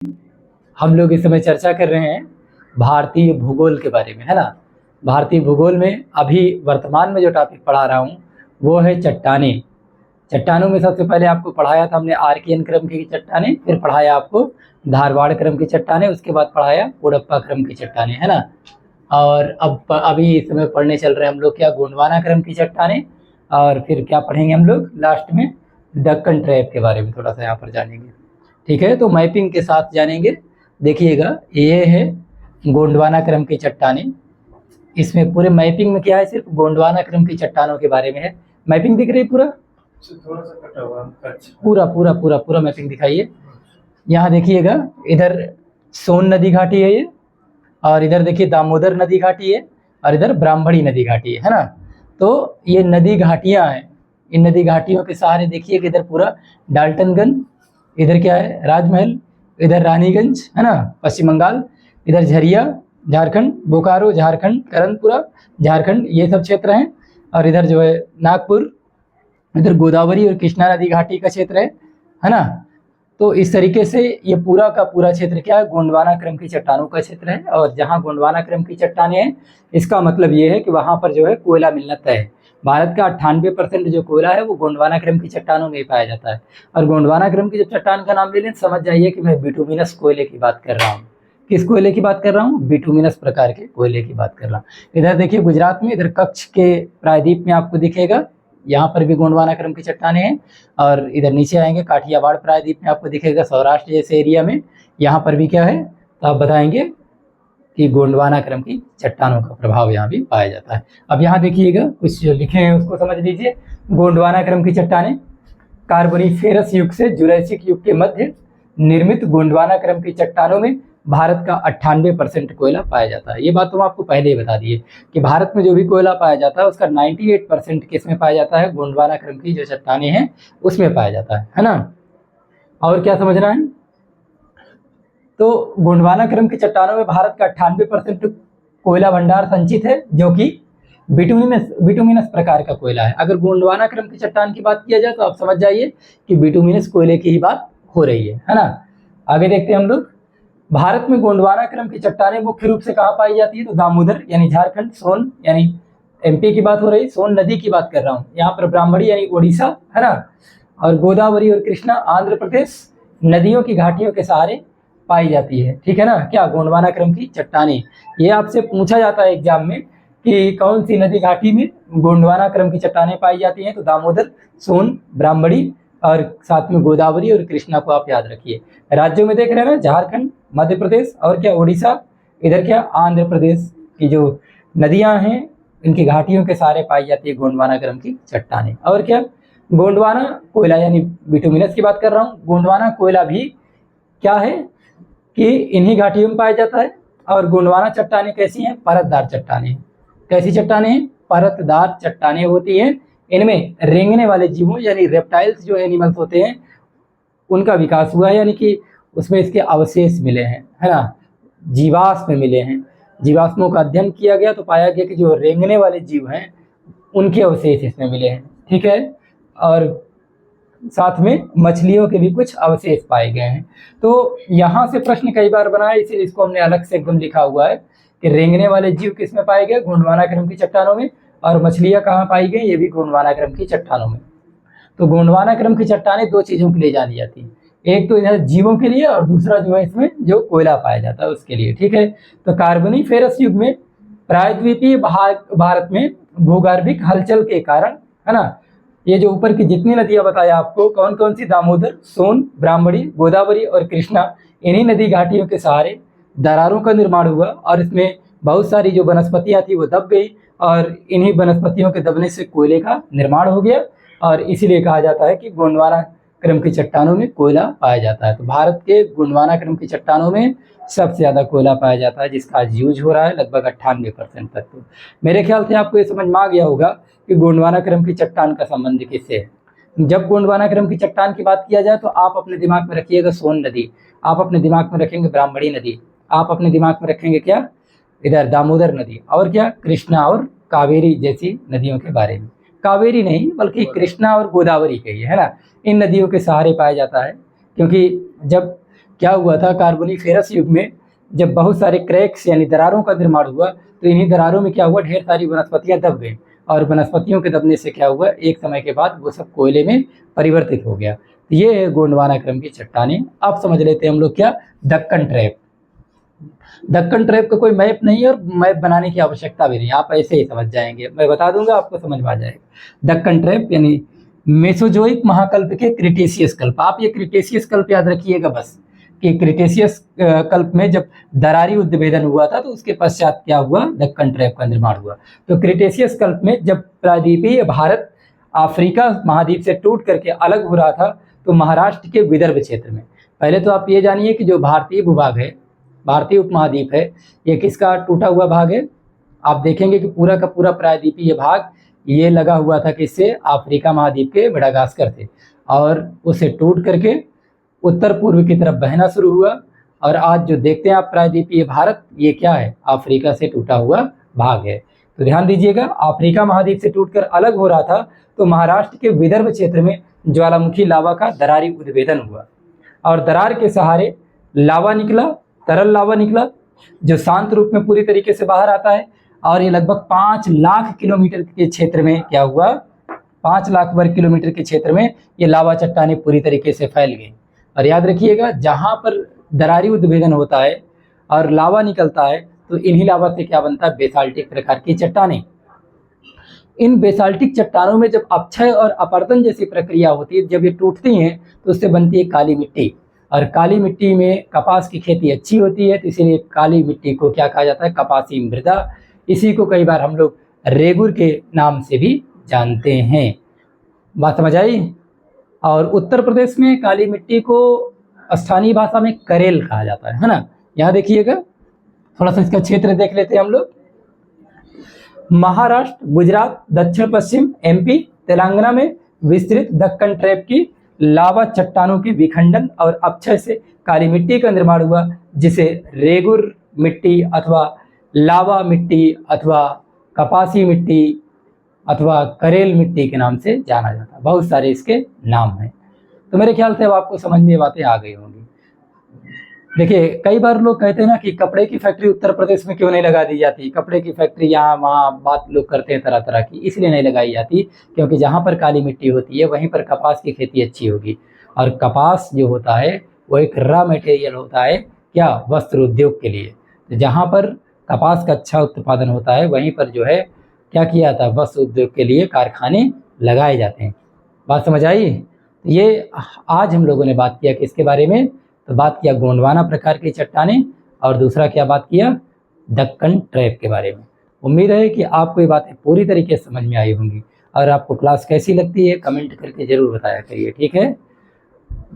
हम लोग इस समय चर्चा कर रहे हैं भारतीय भूगोल के बारे में, है ना। भारतीय भूगोल में अभी वर्तमान में जो टॉपिक पढ़ा रहा हूँ वो है चट्टानें। चट्टानों में सबसे पहले आपको पढ़ाया था हमने आर्कियन क्रम की चट्टानें, फिर पढ़ाया आपको धारवाड़ क्रम की चट्टानें, उसके बाद पढ़ाया ओडप्पा क्रम की चट्टानें, है ना। और अब अभी इस समय पढ़ने चल रहे हैं हम लोग क्या, गोंडवाना क्रम की चट्टानें। और फिर क्या पढ़ेंगे हम लोग लास्ट में, दक्कन ट्रैप के बारे में थोड़ा सा यहाँ पर जानेंगे। ठीक है, तो मैपिंग के साथ जानेंगे। देखिएगा, ये है गोंडवाना क्रम की चट्टानें। इसमें पूरे मैपिंग में क्या है, सिर्फ गोंडवाना क्रम की चट्टानों के बारे में है। मैपिंग दिख रही है पूरा, थोड़ा सा कटा हुआ। अच्छा। पूरा पूरा पूरा पूरा मैपिंग दिखाइए। यहाँ देखिएगा, इधर सोन नदी घाटी है ये, और इधर देखिए दामोदर नदी घाटी है, और इधर ब्राह्मणी नदी घाटी है ना। तो ये नदी घाटियाँ हैं। इन नदी घाटियों के सहारे देखिए कि इधर पूरा डाल्टनगंज, इधर क्या है राजमहल, इधर रानीगंज, है ना पश्चिम बंगाल, इधर झरिया झारखंड, बोकारो झारखंड, करणपुरा झारखंड, ये सब क्षेत्र हैं। और इधर जो है नागपुर, इधर गोदावरी और कृष्णा नदी घाटी का क्षेत्र है ना। तो इस तरीके से ये पूरा का पूरा क्षेत्र क्या है, गोंडवाना क्रम की चट्टानों का क्षेत्र है। और जहाँ गोंडवाना क्रम की चट्टानें हैं, इसका मतलब ये है कि वहाँ पर जो है कोयला मिलना तय है। भारत का 98% जो कोयला है वो गोंडवाना क्रम की चट्टानों में ही पाया जाता है। और गोंडवाना क्रम की जब चट्टान का नाम ले लें, समझ जाइए कि मैं बिटुमिनस कोयले की बात कर रहा हूँ। किस कोयले की बात कर रहा हूँ, बिटुमिनस प्रकार के कोयले की बात कर रहा हूँ। इधर देखिए गुजरात में, इधर कच्छ के प्रायद्वीप में आपको दिखेगा, यहाँ पर भी गोंडवाना क्रम की चट्टानें हैं। और इधर नीचे आएंगे काठियावाड़ प्रायद्वीप में आपको दिखेगा, सौराष्ट्र जैसे एरिया में, यहाँ पर भी क्या है, तो आप बताएंगे कि गोंडवाना क्रम की चट्टानों का प्रभाव यहाँ भी पाया जाता है। अब यहाँ देखिएगा, कुछ जो लिखे हैं उसको समझ लीजिए। गोंडवाना क्रम की चट्टानें कार्बोनिफेरस युग से जुरैसिक युग के मध्य निर्मित गोंडवाना क्रम की चट्टानों में भारत का 98% कोयला पाया जाता है। ये बात तो हम आपको पहले ही बता दिए कि भारत में जो भी कोयला पाया जाता है उसका 98% किसमें पाया जाता है, गोंडवाना क्रम की जो चट्टानें हैं उसमें पाया जाता है ना। और क्या समझना है, तो गोंडवाना क्रम की चट्टानों में भारत का 98% कोयला भंडार संचित है, जो कि बिटुमिनस प्रकार का कोयला है। अगर गोंडवाना क्रम की चट्टान की बात किया जाए तो आप समझ जाइए कि बिटुमिनस कोयले की ही बात हो रही है ना। आगे देखते हैं हम लोग। भारत में गोंडवाना क्रम की चट्टानें मुख्य रूप से कहाँ पाई जाती है, तो दामोदर यानी झारखंड, सोन यानी एमपी की बात हो रही, सोन नदी की बात कर रहा हूँ, यहाँ पर ब्राह्मणी यानी उड़ीसा, है ना, और गोदावरी और कृष्णा आंध्र प्रदेश नदियों की घाटियों के सहारे पाई जाती है। ठीक है ना, क्या गोंडवाना क्रम की चट्टानें। ये आपसे पूछा जाता है एग्जाम में कि कौन सी नदी घाटी में गोंडवाना क्रम की चट्टानें पाई जाती हैं, तो दामोदर, सोन, ब्राह्मणी और साथ में गोदावरी और कृष्णा को आप याद रखिए। राज्यों में देख रहे हैं ना, झारखंड, मध्य प्रदेश और क्या उड़ीसा, इधर क्या आंध्र प्रदेश की जो नदियां हैं इनकी घाटियों के सहारे पाई जाती है गोंडवाना क्रम की चट्टानें। और क्या, गोंडवाना कोयला यानी बिटुमिनस की बात कर रहा हूँ, गोंडवाना कोयला भी क्या है कि इन्हीं घाटियों में पाया जाता है। और गोंडवाना चट्टानें कैसी हैं, परतदार चट्टानें। कैसी चट्टानें हैं, परतदार चट्टानें होती हैं। इनमें रेंगने वाले जीवों यानी रेप्टाइल्स जो एनिमल्स होते हैं उनका विकास हुआ है, यानी कि उसमें इसके अवशेष मिले हैं, है ना, जीवाश्म मिले हैं। जीवाश्मों का अध्ययन किया गया तो पाया गया कि जो रेंगने वाले जीव हैं उनके अवशेष इसमें मिले हैं। ठीक है, और साथ में मछलियों के भी कुछ अवशेष पाए गए हैं। तो यहाँ से प्रश्न कई बार बना है, इसीलिए इसको हमने अलग से एकदम लिखा हुआ है कि रेंगने वाले जीव किस में पाए गए, गोंडवाना क्रम की चट्टानों में, और मछलियाँ कहाँ पाई गई, ये भी गोंडवाना क्रम की चट्टानों में। तो गोंडवाना क्रम की चट्टानें दो चीज़ों के लिए जानी जाती है, एक तो इधर जीवों के लिए और दूसरा जो है इसमें जो कोयला पाया जाता है उसके लिए। ठीक है, तो कार्बोनिफेरस युग में प्रायद्वीपीय भारत में भूगर्भिक हलचल के कारण, है ना, ये जो ऊपर की जितनी नदियां बताया आपको, कौन कौन सी, दामोदर, सोन, ब्राह्मणी, गोदावरी और कृष्णा, इन्हीं नदी घाटियों के सहारे दरारों का निर्माण हुआ और इसमें बहुत सारी जो वनस्पतियां थी वो दब गई, और इन्हीं वनस्पतियों के दबने से कोयले का निर्माण हो गया, और इसीलिए कहा जाता है कि गोंडवाना क्रम की चट्टानों में कोयला पाया जाता है। तो भारत के गोंडवाना क्रम की चट्टानों में सबसे ज़्यादा कोयला पाया जाता है, जिसका आज यूज हो रहा है लगभग 98% तक। तो मेरे ख्याल से आपको ये समझ में आ गया होगा कि गोंडवाना क्रम की चट्टान का संबंध किससे है। जब गोंडवाना क्रम की चट्टान की बात किया जाए तो आप अपने दिमाग में रखिएगा सोन नदी, आप अपने दिमाग में रखेंगे ब्राह्मणी नदी, आप अपने दिमाग में रखेंगे क्या, इधर दामोदर नदी, और क्या कृष्णा और कावेरी जैसी नदियों के बारे में। कावेरी नहीं बल्कि कृष्णा और गोदावरी के ही, है ना, इन नदियों के सहारे पाया जाता है। क्योंकि जब क्या हुआ था, कार्बोनिफेरस युग में जब बहुत सारे क्रैक्स यानी दरारों का निर्माण हुआ तो इन्हीं दरारों में क्या हुआ, ढेर सारी वनस्पतियां दब गई और वनस्पतियों के दबने से क्या हुआ, एक समय के बाद वो सब कोयले में परिवर्तित हो गया। ये है गोंडवाना क्रम की चट्टानें। अब समझ लेते हैं हम लोग क्या, दक्कन ट्रैप। दक्कन ट्रैप का कोई मैप नहीं है और मैप बनाने की आवश्यकता भी नहीं, आप ऐसे ही समझ जाएंगे, मैं बता दूंगा आपको समझ में आ जाएगा। दक्कन ट्रैप यानी मेसोजोइक महाकल्प के क्रिटेशियस कल्प। आप ये क्रिटेशियस कल्प याद रखिएगा बस, कि क्रिटेशियस कल्प में जब दरारी उद्भेदन हुआ था तो उसके पश्चात क्या हुआ, दक्कन ट्रैप का निर्माण हुआ। तो क्रिटेशियस कल्प में जब प्रायद्वीपीय भारत अफ्रीका महाद्वीप से टूट करके अलग हो रहा था तो महाराष्ट्र के विदर्भ क्षेत्र में, पहले तो आप ये जानिए कि जो भारतीय भूभाग है, भारतीय उपमहाद्वीप है, ये किसका टूटा हुआ भाग है। आप देखेंगे कि पूरा का पूरा प्रायद्वीपीय भाग ये लगा हुआ था किससे, अफ्रीका महाद्वीप के मेडागास्कर थे, और उसे टूट करके उत्तर पूर्व की तरफ बहना शुरू हुआ। और आज जो देखते हैं आप प्रायद्वीपीय भारत, ये क्या है, अफ्रीका से टूटा हुआ भाग है। तो ध्यान दीजिएगा, अफ्रीका महाद्वीप से टूटकर अलग हो रहा था तो महाराष्ट्र के विदर्भ क्षेत्र में ज्वालामुखी लावा का दरारी उद्भेदन हुआ और दरार के सहारे लावा निकला, तरल लावा निकला, जो शांत रूप में पूरी तरीके से बाहर आता है। और ये लगभग 5 लाख किलोमीटर के क्षेत्र में क्या हुआ, 5 लाख वर्ग किलोमीटर के क्षेत्र में ये लावा चट्टानें पूरी तरीके से फैल गई। और याद रखिएगा, जहाँ पर दरारी उद्भेदन होता है और लावा निकलता है तो इन्हीं लावा से क्या बनता है, बेसाल्टिक प्रकार की चट्टानें। इन बेसाल्टिक चट्टानों में जब अपक्षय और अपरदन जैसी प्रक्रिया होती है, जब ये टूटती हैं तो उससे बनती है काली मिट्टी, और काली मिट्टी में कपास की खेती अच्छी होती है, तो इसीलिए काली मिट्टी को क्या कहा जाता है, कपासी मृदा। इसी को कई बार हम लोग रेगुर के नाम से भी जानते हैं। बात समझ आई। और उत्तर प्रदेश में काली मिट्टी को स्थानीय भाषा में करेल कहा जाता है ना। यहाँ देखिएगा, थोड़ा सा इसका क्षेत्र देख लेते हैं हम लोग। महाराष्ट्र, गुजरात, दक्षिण पश्चिम एमपी, तेलंगाना में विस्तृत दक्कन ट्रैप की लावा चट्टानों के विखंडन और अपक्षय से काली मिट्टी का निर्माण हुआ, जिसे रेगुर मिट्टी अथवा लावा मिट्टी अथवा कपासी मिट्टी अथवा करेल मिट्टी के नाम से जाना जाता है। बहुत सारे इसके नाम हैं। तो मेरे ख्याल से अब आपको समझ में ये बातें आ गई होंगी। देखिए, कई बार लोग कहते हैं ना कि कपड़े की फैक्ट्री उत्तर प्रदेश में क्यों नहीं लगा दी जाती, कपड़े की फैक्ट्री यहाँ वहाँ, बात लोग करते हैं तरह तरह की, इसलिए नहीं लगाई जाती क्योंकि जहाँ पर काली मिट्टी होती है वहीं पर कपास की खेती अच्छी होगी। और कपास जो होता है वो एक रॉ मटेरियल होता है, क्या, वस्त्र उद्योग के लिए। तो जहाँ पर कपास का अच्छा उत्पादन होता है वहीं पर जो है क्या किया जाता है, वस्त्र उद्योग के लिए कारखाने लगाए जाते हैं। बात समझ आई। ये आज हम लोगों ने बात किया किसके बारे में, तो बात किया गोंडवाना प्रकार की चट्टानें, और दूसरा क्या बात किया, दक्कन ट्रैप के बारे में। उम्मीद है कि आपको ये बातें पूरी तरीके से समझ में आई होंगी। और आपको क्लास कैसी लगती है कमेंट करके ज़रूर बताया करिए, ठीक है।